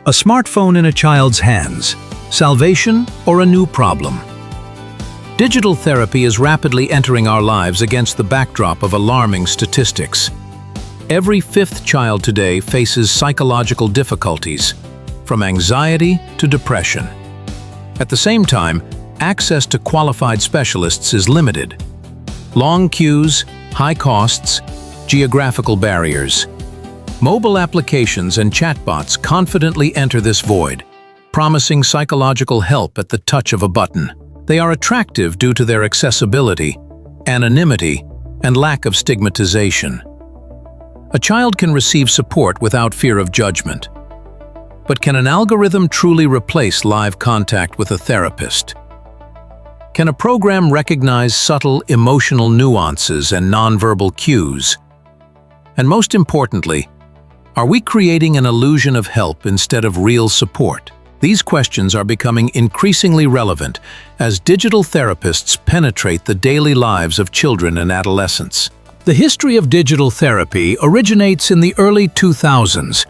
A smartphone in a child's hands, salvation or a new problem? Digital therapy is rapidly entering our lives against the backdrop of alarming statistics. Every fifth child today faces psychological difficulties, from anxiety to depression. At the same time, access to qualified specialists is limited. Long queues, high costs, geographical barriers. Mobile applications and chatbots confidently enter this void, promising psychological help at the touch of a button. They are attractive due to their accessibility, anonymity, and lack of stigmatization. A child can receive support without fear of judgment. But can an algorithm truly replace live contact with a therapist? Can a program recognize subtle emotional nuances and nonverbal cues? And most importantly, are we creating an illusion of help instead of real support? These questions are becoming increasingly relevant as digital therapists penetrate the daily lives of children and adolescents. The history of digital therapy originates in the early 2000s,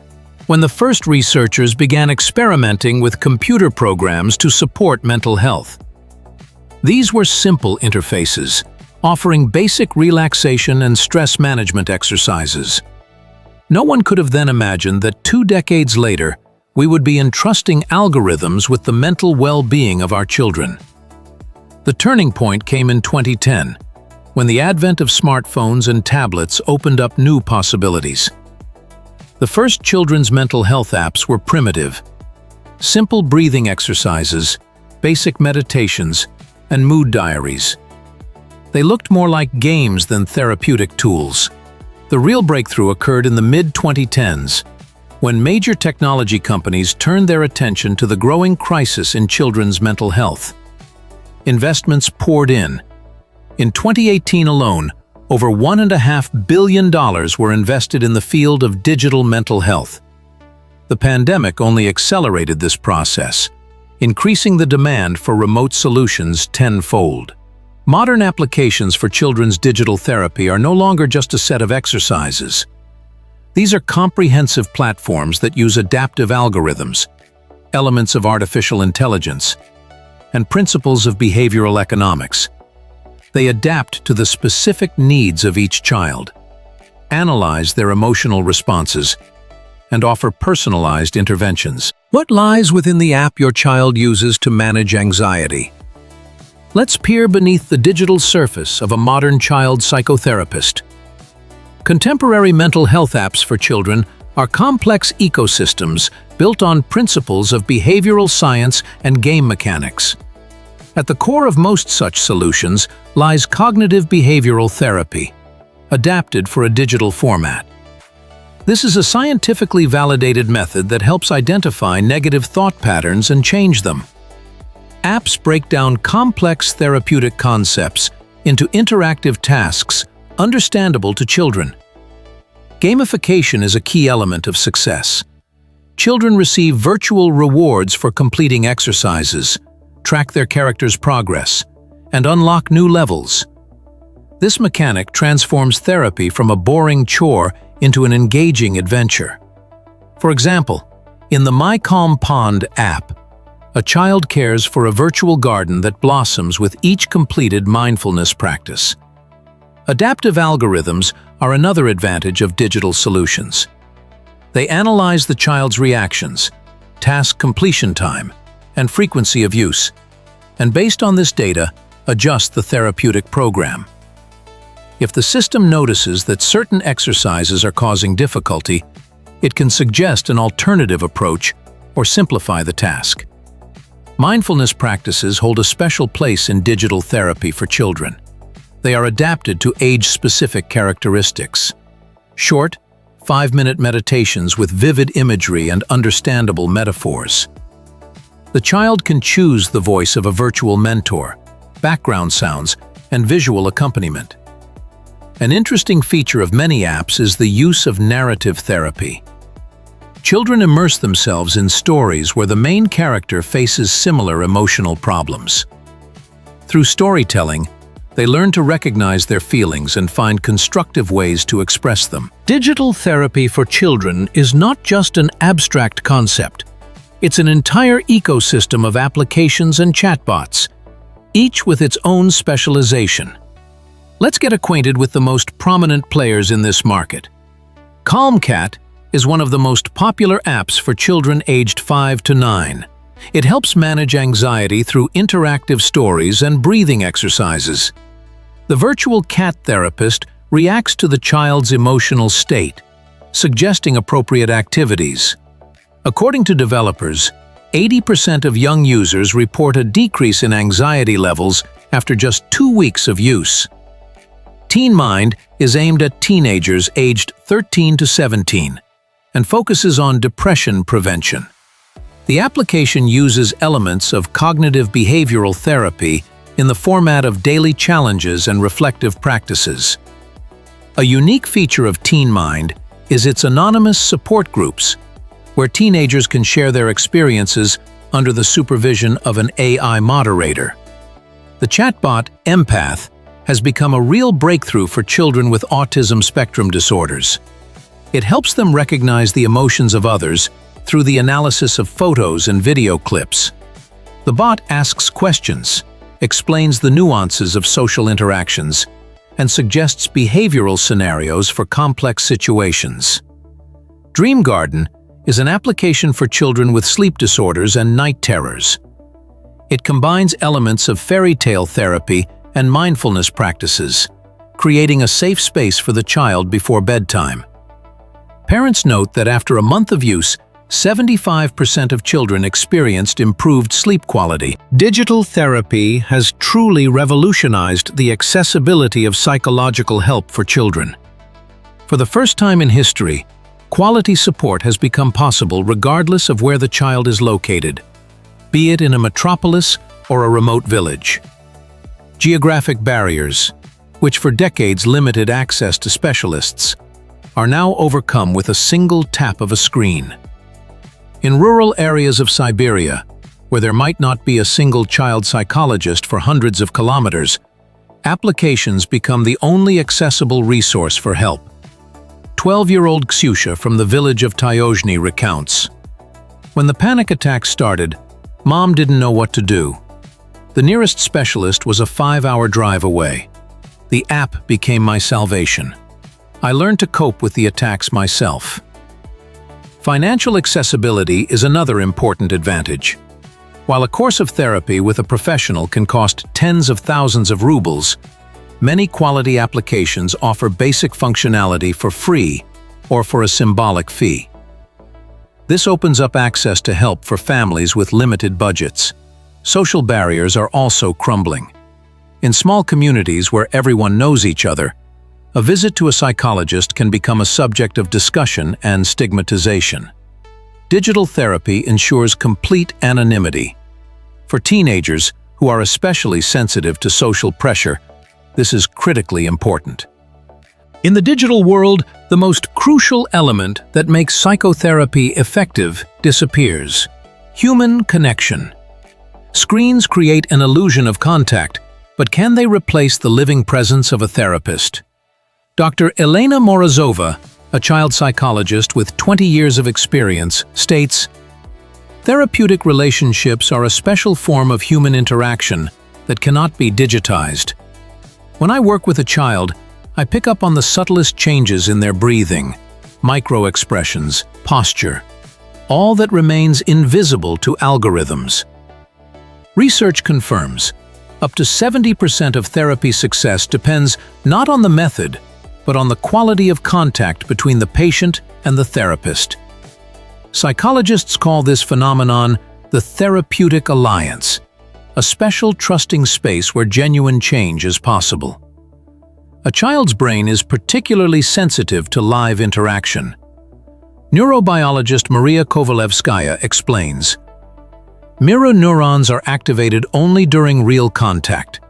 when the first researchers began experimenting with computer programs to support mental health. These were simple interfaces, offering basic relaxation and stress management exercises. No one could have then imagined that 2 decades later, we would be entrusting algorithms with the mental well-being of our children. The turning point came in 2010, when the advent of smartphones and tablets opened up new possibilities. The first children's mental health apps were primitive. Simple breathing exercises, basic meditations, and mood diaries. They looked more like games than therapeutic tools. The real breakthrough occurred in the mid-2010s, when major technology companies turned their attention to the growing crisis in children's mental health. Investments poured in. In 2018 alone, over $1.5 billion were invested in the field of digital mental health. The pandemic only accelerated this process, increasing the demand for remote solutions tenfold. Modern applications for children's digital therapy are no longer just a set of exercises. These are comprehensive platforms that use adaptive algorithms, elements of artificial intelligence, and principles of behavioral economics. They adapt to the specific needs of each child, analyze their emotional responses, and offer personalized interventions. What lies within the app your child uses to manage anxiety? Let's peer beneath the digital surface of a modern child psychotherapist. Contemporary mental health apps for children are complex ecosystems built on principles of behavioral science and game mechanics. At the core of most such solutions lies cognitive behavioral therapy, adapted for a digital format. This is a scientifically validated method that helps identify negative thought patterns and change them. Apps break down complex therapeutic concepts into interactive tasks understandable to children. Gamification is a key element of success. Children receive virtual rewards for completing exercises, track their character's progress, and unlock new levels. This mechanic transforms therapy from a boring chore into an engaging adventure. For example, in the My Calm Pond app, a child cares for a virtual garden that blossoms with each completed mindfulness practice. Adaptive algorithms are another advantage of digital solutions. They analyze the child's reactions, task completion time, and frequency of use, and based on this data, adjust the therapeutic program. If the system notices that certain exercises are causing difficulty, it can suggest an alternative approach or simplify the task. Mindfulness practices hold a special place in digital therapy for children. They are adapted to age-specific characteristics. Short, 5-minute meditations with vivid imagery and understandable metaphors. The child can choose the voice of a virtual mentor, background sounds, and visual accompaniment. An interesting feature of many apps is the use of narrative therapy. Children immerse themselves in stories where the main character faces similar emotional problems. Through storytelling, they learn to recognize their feelings and find constructive ways to express them. Digital therapy for children is not just an abstract concept. It's an entire ecosystem of applications and chatbots, each with its own specialization. Let's get acquainted with the most prominent players in this market. CalmCat is one of the most popular apps for children aged 5 to 9. It helps manage anxiety through interactive stories and breathing exercises. The virtual cat therapist reacts to the child's emotional state, suggesting appropriate activities. According to developers, 80% of young users report a decrease in anxiety levels after just 2 weeks of use. TeenMind is aimed at teenagers aged 13 to 17 and focuses on depression prevention. The application uses elements of cognitive behavioral therapy in the format of daily challenges and reflective practices. A unique feature of TeenMind is its anonymous support groups, where teenagers can share their experiences under the supervision of an AI moderator. The chatbot Empath has become a real breakthrough for children with autism spectrum disorders. It helps them recognize the emotions of others through the analysis of photos and video clips. The bot asks questions, explains the nuances of social interactions, and suggests behavioral scenarios for complex situations. Dream Garden is an application for children with sleep disorders and night terrors. It combines elements of fairy tale therapy and mindfulness practices, creating a safe space for the child before bedtime. Parents note that after a month of use, 75% of children experienced improved sleep quality. Digital therapy has truly revolutionized the accessibility of psychological help for children. For the first time in history, quality support has become possible regardless of where the child is located, be it in a metropolis or a remote village. Geographic barriers, which for decades limited access to specialists, are now overcome with a single tap of a screen. In rural areas of Siberia, where there might not be a single child psychologist for hundreds of kilometers, applications become the only accessible resource for help. 12-year-old Ksyusha from the village of Tyozhny recounts, "When the panic attack started, Mom didn't know what to do. The nearest specialist was a 5-hour drive away. The app became my salvation. I learned to cope with the attacks myself." Financial accessibility is another important advantage. While a course of therapy with a professional can cost tens of thousands of rubles, many quality applications offer basic functionality for free or for a symbolic fee. This opens up access to help for families with limited budgets. Social barriers are also crumbling. In small communities where everyone knows each other, a visit to a psychologist can become a subject of discussion and stigmatization. Digital therapy ensures complete anonymity. For teenagers, who are especially sensitive to social pressure, this is critically important. In the digital world, the most crucial element that makes psychotherapy effective disappears: human connection. Screens create an illusion of contact, but can they replace the living presence of a therapist? Dr. Elena Morozova, a child psychologist with 20 years of experience, states, "Therapeutic relationships are a special form of human interaction that cannot be digitized. When I work with a child, I pick up on the subtlest changes in their breathing, micro-expressions, posture, all that remains invisible to algorithms." Research confirms up to 70% of therapy success depends not on the method, but on the quality of contact between the patient and the therapist. Psychologists call this phenomenon the therapeutic alliance, a special trusting space where genuine change is possible. A child's brain is particularly sensitive to live interaction. Neurobiologist Maria Kovalevskaya explains, "Mirror neurons are activated only during real contact.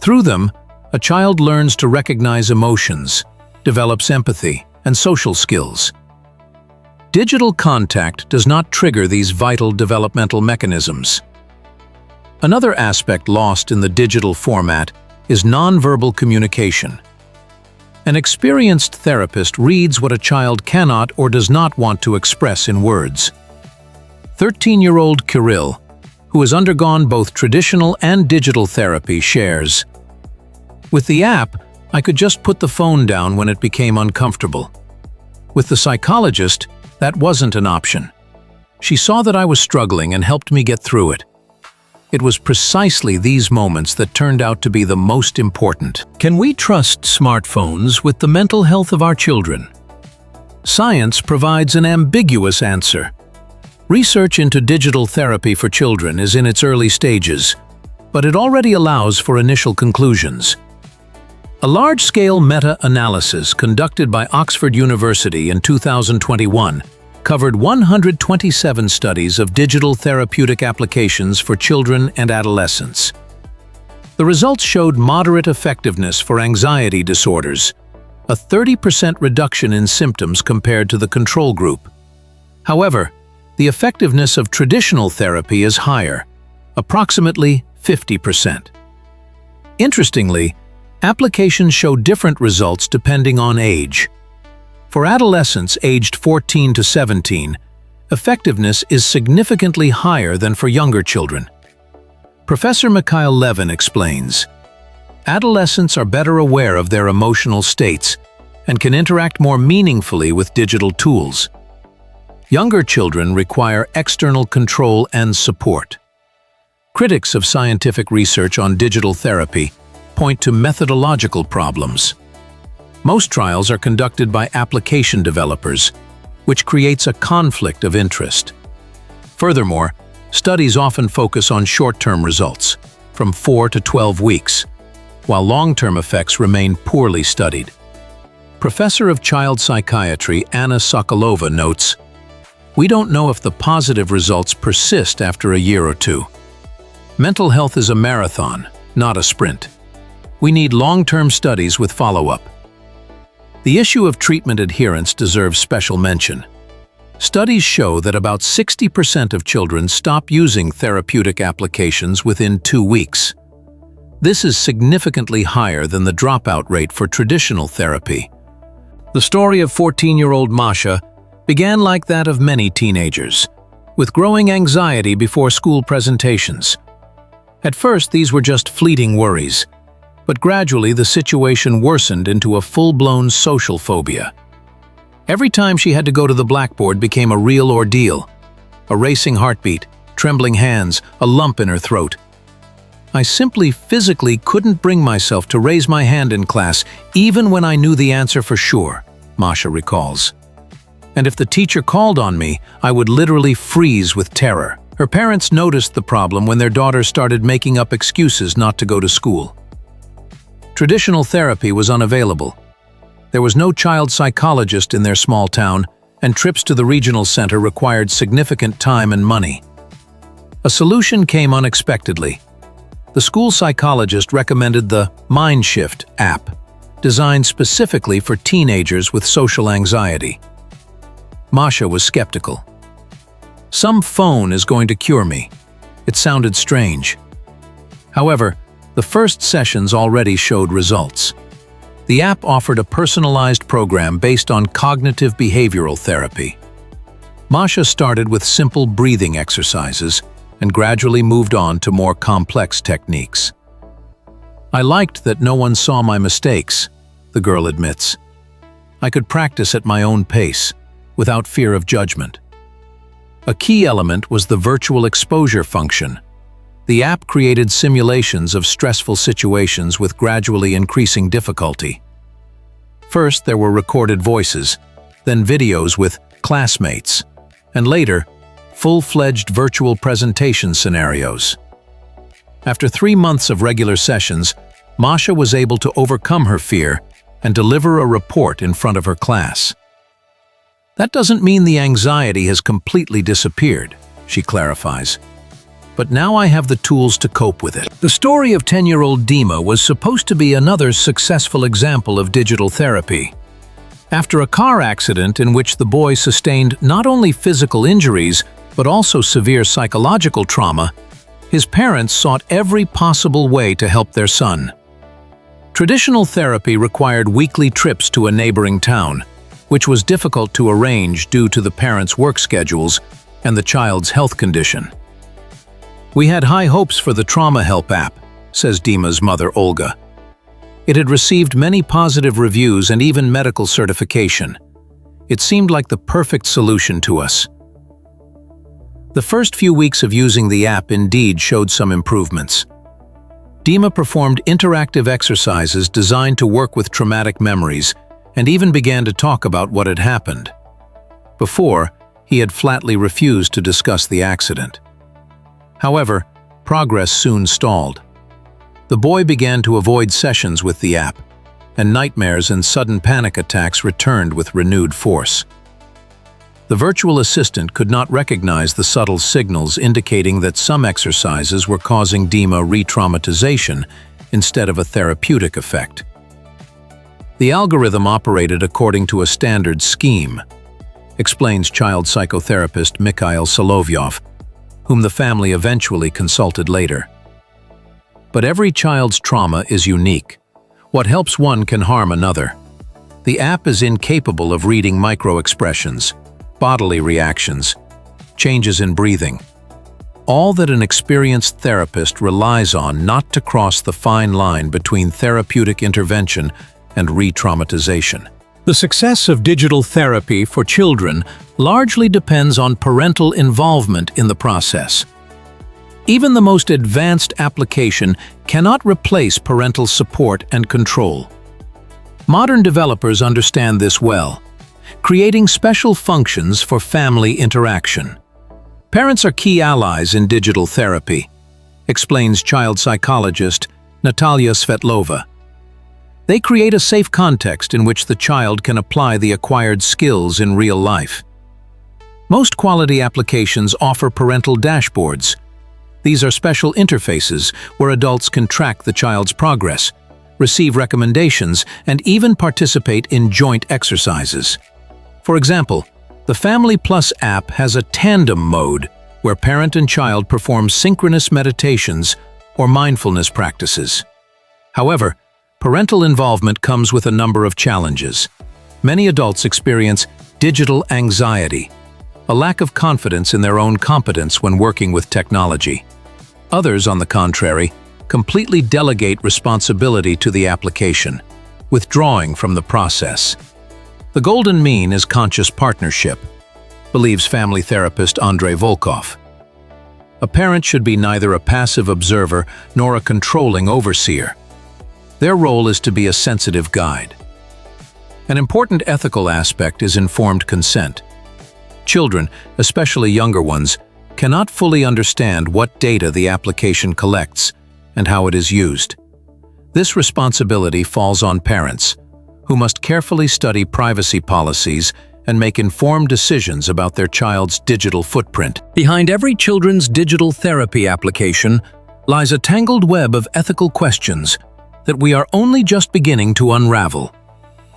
Through them, a child learns to recognize emotions, develops empathy, and social skills. Digital contact does not trigger these vital developmental mechanisms." Another aspect lost in the digital format is nonverbal communication. An experienced therapist reads what a child cannot or does not want to express in words. 13-year-old Kirill, who has undergone both traditional and digital therapy, shares. With the app, I could just put the phone down when it became uncomfortable. With the psychologist, that wasn't an option. She saw that I was struggling and helped me get through it. It was precisely these moments that turned out to be the most important. Can we trust smartphones with the mental health of our children? Science provides an ambiguous answer. Research into digital therapy for children is in its early stages, but it already allows for initial conclusions. A large-scale meta-analysis conducted by Oxford University in 2021 covered 127 studies of digital therapeutic applications for children and adolescents. The results showed moderate effectiveness for anxiety disorders, a 30% reduction in symptoms compared to the control group. However, the effectiveness of traditional therapy is higher, approximately 50%. Interestingly, applications show different results depending on age. For adolescents aged 14 to 17, effectiveness is significantly higher than for younger children. Professor Mikhail Levin explains, adolescents are better aware of their emotional states and can interact more meaningfully with digital tools. Younger children require external control and support. Critics of scientific research on digital therapy point to methodological problems. Most trials are conducted by application developers, which creates a conflict of interest. Furthermore, studies often focus on short-term results, from 4 to 12 weeks, while long-term effects remain poorly studied. Professor of Child Psychiatry Anna Sokolova notes, "We don't know if the positive results persist after a year or two. Mental health is a marathon, not a sprint. We need long-term studies with follow-up." The issue of treatment adherence deserves special mention. Studies show that about 60% of children stop using therapeutic applications within 2 weeks. This is significantly higher than the dropout rate for traditional therapy. The story of 14-year-old Masha began like that of many teenagers, with growing anxiety before school presentations. At first, these were just fleeting worries, but gradually the situation worsened into a full-blown social phobia. Every time she had to go to the blackboard became a real ordeal. A racing heartbeat, trembling hands, a lump in her throat. I simply physically couldn't bring myself to raise my hand in class, even when I knew the answer for sure, Masha recalls. And if the teacher called on me, I would literally freeze with terror. Her parents noticed the problem when their daughter started making up excuses not to go to school. Traditional therapy was unavailable. There was no child psychologist in their small town, and trips to the regional center required significant time and money. A solution came unexpectedly. The school psychologist recommended the Mind Shift app, designed specifically for teenagers with social anxiety. Masha was skeptical. "Some phone is going to cure me." It sounded strange. However, the first sessions already showed results. The app offered a personalized program based on cognitive behavioral therapy. Masha started with simple breathing exercises and gradually moved on to more complex techniques. "I liked that no one saw my mistakes," the girl admits. "I could practice at my own pace, without fear of judgment." A key element was the virtual exposure function. The app created simulations of stressful situations with gradually increasing difficulty. First, there were recorded voices, then videos with classmates, and later, full-fledged virtual presentation scenarios. After 3 months of regular sessions, Masha was able to overcome her fear and deliver a report in front of her class. "That doesn't mean the anxiety has completely disappeared," she clarifies. "But now I have the tools to cope with it." The story of 10-year-old Dima was supposed to be another successful example of digital therapy. After a car accident in which the boy sustained not only physical injuries, but also severe psychological trauma, his parents sought every possible way to help their son. Traditional therapy required weekly trips to a neighboring town, which was difficult to arrange due to the parents' work schedules, and the child's health condition. "We had high hopes for the Trauma Help app," says Dima's mother, Olga. "It had received many positive reviews and even medical certification. It seemed like the perfect solution to us." The first few weeks of using the app indeed showed some improvements. Dima performed interactive exercises designed to work with traumatic memories and even began to talk about what had happened. Before, he had flatly refused to discuss the accident. However, progress soon stalled. The boy began to avoid sessions with the app, and nightmares and sudden panic attacks returned with renewed force. The virtual assistant could not recognize the subtle signals indicating that some exercises were causing Dima re-traumatization instead of a therapeutic effect. The algorithm operated according to a standard scheme, explains child psychotherapist Mikhail Solovyov, whom the family eventually consulted later. But every child's trauma is unique. What helps one can harm another. The app is incapable of reading micro-expressions, bodily reactions, changes in breathing. All that an experienced therapist relies on not to cross the fine line between therapeutic intervention and re-traumatization. The success of digital therapy for children largely depends on parental involvement in the process. Even the most advanced application cannot replace parental support and control. Modern developers understand this well, creating special functions for family interaction. Parents are key allies in digital therapy, explains child psychologist Natalia Svetlova. They create a safe context in which the child can apply the acquired skills in real life. Most quality applications offer parental dashboards. These are special interfaces where adults can track the child's progress, receive recommendations, and even participate in joint exercises. For example, the Family Plus app has a tandem mode where parent and child perform synchronous meditations or mindfulness practices. However, parental involvement comes with a number of challenges. Many adults experience digital anxiety, a lack of confidence in their own competence when working with technology. Others, on the contrary, completely delegate responsibility to the application, withdrawing from the process. The golden mean is conscious partnership, believes family therapist Andrei Volkov. A parent should be neither a passive observer nor a controlling overseer. Their role is to be a sensitive guide. An important ethical aspect is informed consent. Children, especially younger ones, cannot fully understand what data the application collects and how it is used. This responsibility falls on parents, who must carefully study privacy policies and make informed decisions about their child's digital footprint. Behind every children's digital therapy application lies a tangled web of ethical questions that we are only just beginning to unravel.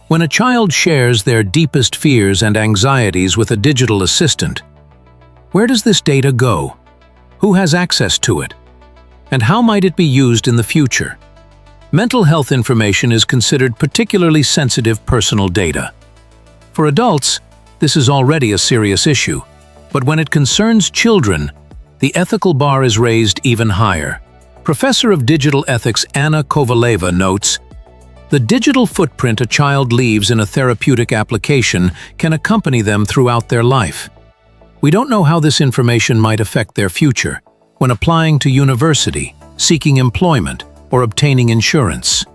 When a child shares their deepest fears and anxieties with a digital assistant, where does this data go? Who has access to it? And how might it be used in the future? Mental health information is considered particularly sensitive personal data. For adults, this is already a serious issue, but when it concerns children, the ethical bar is raised even higher. Professor of Digital Ethics Anna Kovaleva notes, "The digital footprint a child leaves in a therapeutic application can accompany them throughout their life. We don't know how this information might affect their future when applying to university, seeking employment, or obtaining insurance."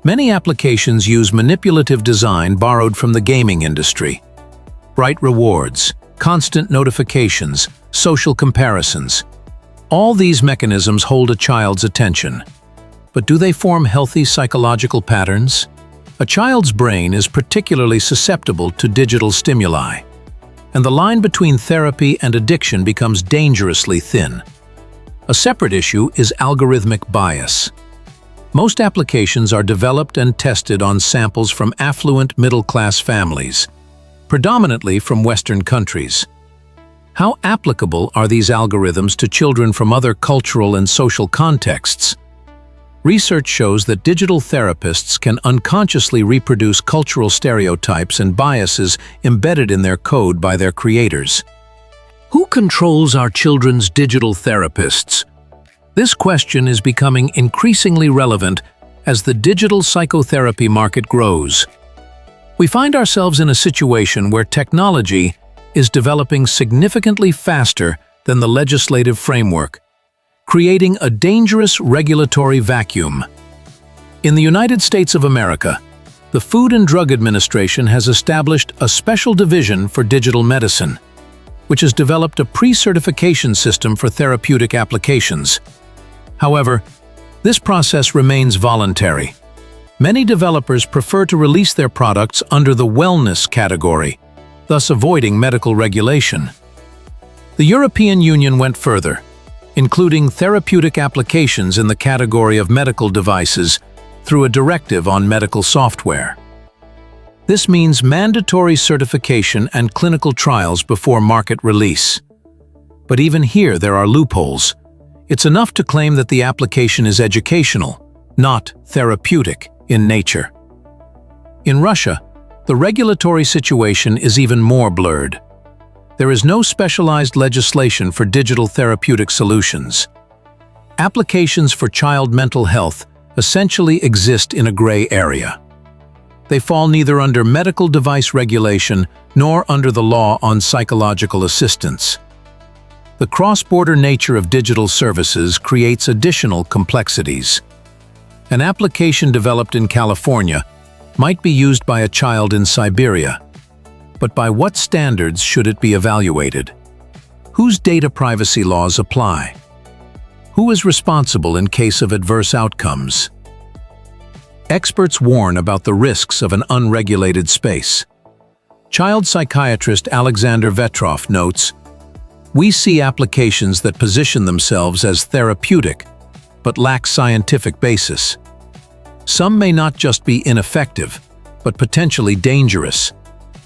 Many applications use manipulative design borrowed from the gaming industry. Bright rewards, constant notifications, social comparisons. All these mechanisms hold a child's attention. But do they form healthy psychological patterns? A child's brain is particularly susceptible to digital stimuli, and the line between therapy and addiction becomes dangerously thin. A separate issue is algorithmic bias. Most applications are developed and tested on samples from affluent middle-class families, predominantly from Western countries. How applicable are these algorithms to children from other cultural and social contexts? Research shows that digital therapists can unconsciously reproduce cultural stereotypes and biases embedded in their code by their creators. Who controls our children's digital therapists? This question is becoming increasingly relevant as the digital psychotherapy market grows. We find ourselves in a situation where technology is developing significantly faster than the legislative framework, creating a dangerous regulatory vacuum. In the United States of America, the Food and Drug Administration has established a special division for digital medicine, which has developed a pre-certification system for therapeutic applications. However, this process remains voluntary. Many developers prefer to release their products under the wellness category, thus avoiding medical regulation. The European Union went further, including therapeutic applications in the category of medical devices through a directive on medical software. This means mandatory certification and clinical trials before market release. But even here there are loopholes. It's enough to claim that the application is educational, not therapeutic in nature. In Russia, the regulatory situation is even more blurred. There is no specialized legislation for digital therapeutic solutions. Applications for child mental health essentially exist in a gray area. They fall neither under medical device regulation nor under the law on psychological assistance. The cross-border nature of digital services creates additional complexities. An application developed in California might be used by a child in Siberia, but by what standards should it be evaluated? Whose data privacy laws apply? Who is responsible in case of adverse outcomes? Experts warn about the risks of an unregulated space. Child psychiatrist Alexander Vetrov notes, "We see applications that position themselves as therapeutic, but lack scientific basis. Some may not just be ineffective, but potentially dangerous,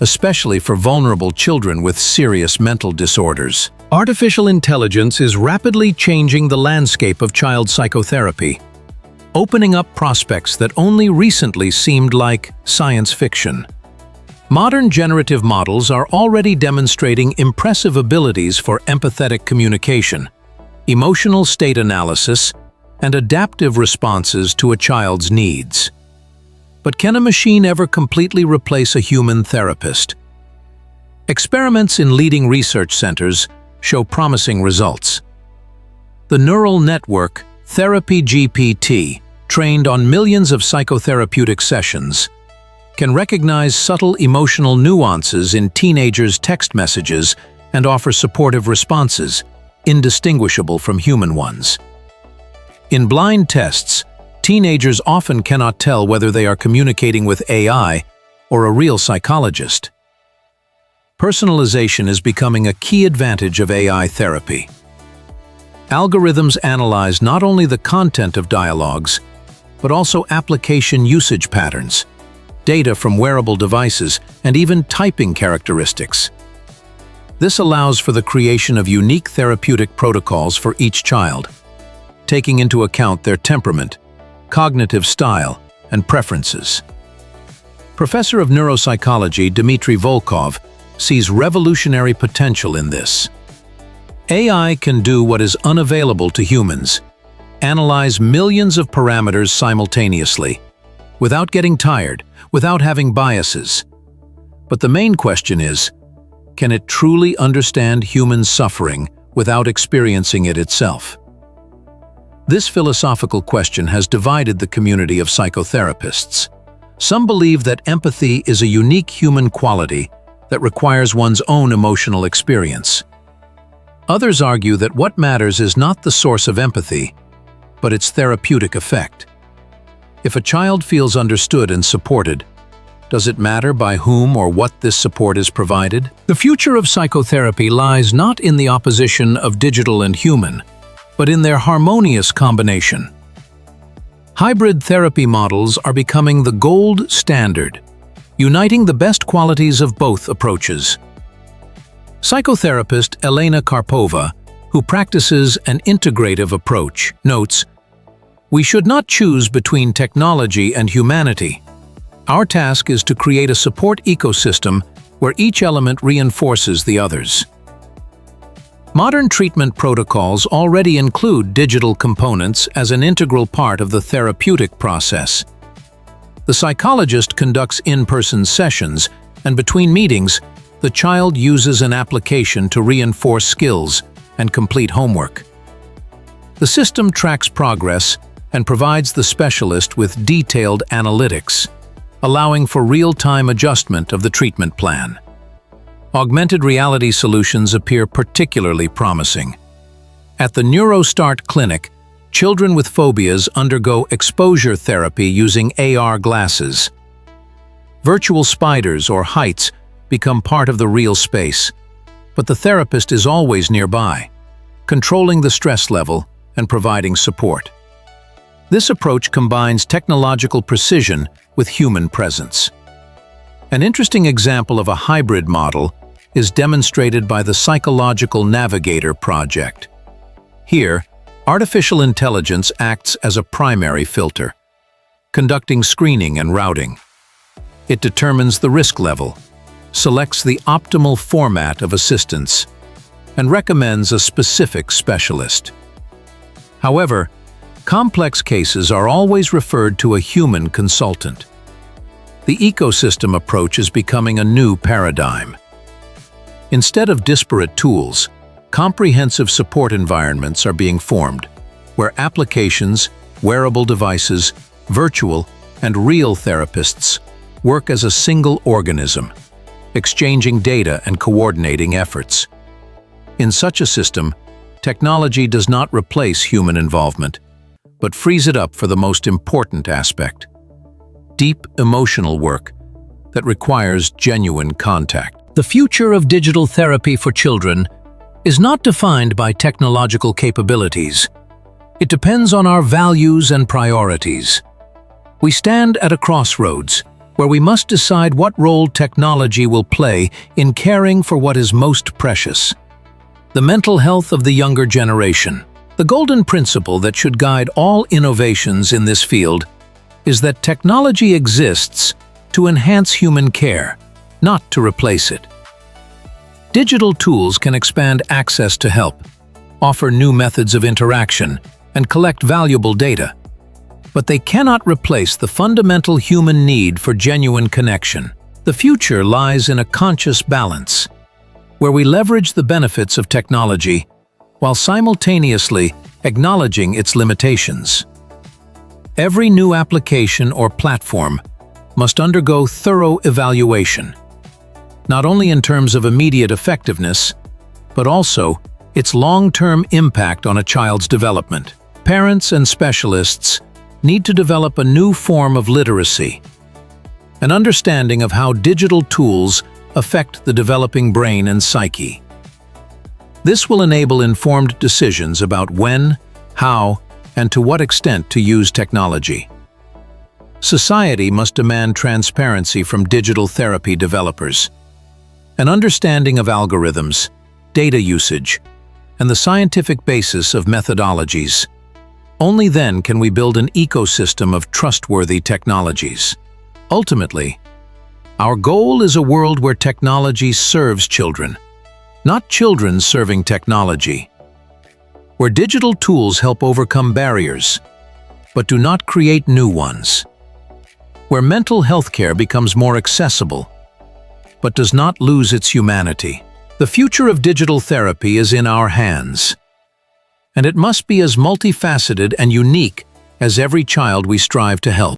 especially for vulnerable children with serious mental disorders." Artificial intelligence is rapidly changing the landscape of child psychotherapy, opening up prospects that only recently seemed like science fiction. Modern generative models are already demonstrating impressive abilities for empathetic communication, emotional state analysis, and adaptive responses to a child's needs. But can a machine ever completely replace a human therapist? Experiments in leading research centers show promising results. The neural network Therapy GPT, trained on millions of psychotherapeutic sessions, can recognize subtle emotional nuances in teenagers' text messages and offer supportive responses, indistinguishable from human ones. In blind tests, teenagers often cannot tell whether they are communicating with AI or a real psychologist. Personalization is becoming a key advantage of AI therapy. Algorithms analyze not only the content of dialogues, but also application usage patterns, data from wearable devices, and even typing characteristics. This allows for the creation of unique therapeutic protocols for each child, taking into account their temperament, cognitive style, and preferences. Professor of neuropsychology Dmitry Volkov sees revolutionary potential in this. AI can do what is unavailable to humans, analyze millions of parameters simultaneously, without getting tired, without having biases. But the main question is, can it truly understand human suffering without experiencing it itself? This philosophical question has divided the community of psychotherapists. Some believe that empathy is a unique human quality that requires one's own emotional experience. Others argue that what matters is not the source of empathy, but its therapeutic effect. If a child feels understood and supported, does it matter by whom or what this support is provided? The future of psychotherapy lies not in the opposition of digital and human, but in their harmonious combination. Hybrid therapy models are becoming the gold standard, uniting the best qualities of both approaches. Psychotherapist Elena Karpova, who practices an integrative approach, notes, "We should not choose between technology and humanity. Our task is to create a support ecosystem where each element reinforces the others." Modern treatment protocols already include digital components as an integral part of the therapeutic process. The psychologist conducts in-person sessions, and between meetings, the child uses an application to reinforce skills and complete homework. The system tracks progress and provides the specialist with detailed analytics, allowing for real-time adjustment of the treatment plan. Augmented reality solutions appear particularly promising. At the NeuroStart Clinic, children with phobias undergo exposure therapy using AR glasses. Virtual spiders or heights become part of the real space, but the therapist is always nearby, controlling the stress level and providing support. This approach combines technological precision with human presence. An interesting example of a hybrid model is demonstrated by the Psychological Navigator project. Here, artificial intelligence acts as a primary filter, conducting screening and routing. It determines the risk level, selects the optimal format of assistance, and recommends a specific specialist. However, complex cases are always referred to a human consultant. The ecosystem approach is becoming a new paradigm. Instead of disparate tools, comprehensive support environments are being formed, where applications, wearable devices, virtual, and real therapists work as a single organism, exchanging data and coordinating efforts. In such a system, technology does not replace human involvement, but frees it up for the most important aspect: deep emotional work that requires genuine contact. The future of digital therapy for children is not defined by technological capabilities. It depends on our values and priorities. We stand at a crossroads where we must decide what role technology will play in caring for what is most precious: the mental health of the younger generation. The golden principle that should guide all innovations in this field is that technology exists to enhance human care, not to replace it. Digital tools can expand access to help, offer new methods of interaction, and collect valuable data. But they cannot replace the fundamental human need for genuine connection. The future lies in a conscious balance, where we leverage the benefits of technology while simultaneously acknowledging its limitations. Every new application or platform must undergo thorough evaluation, not only in terms of immediate effectiveness, but also its long-term impact on a child's development. Parents and specialists need to develop a new form of literacy, an understanding of how digital tools affect the developing brain and psyche. This will enable informed decisions about when, how, and to what extent to use technology. Society must demand transparency from digital therapy developers, an understanding of algorithms, data usage, and the scientific basis of methodologies. Only then can we build an ecosystem of trustworthy technologies. Ultimately, our goal is a world where technology serves children, not children serving technology, where digital tools help overcome barriers, but do not create new ones, where mental health care becomes more accessible, but does not lose its humanity. The future of digital therapy is in our hands, and it must be as multifaceted and unique as every child we strive to help.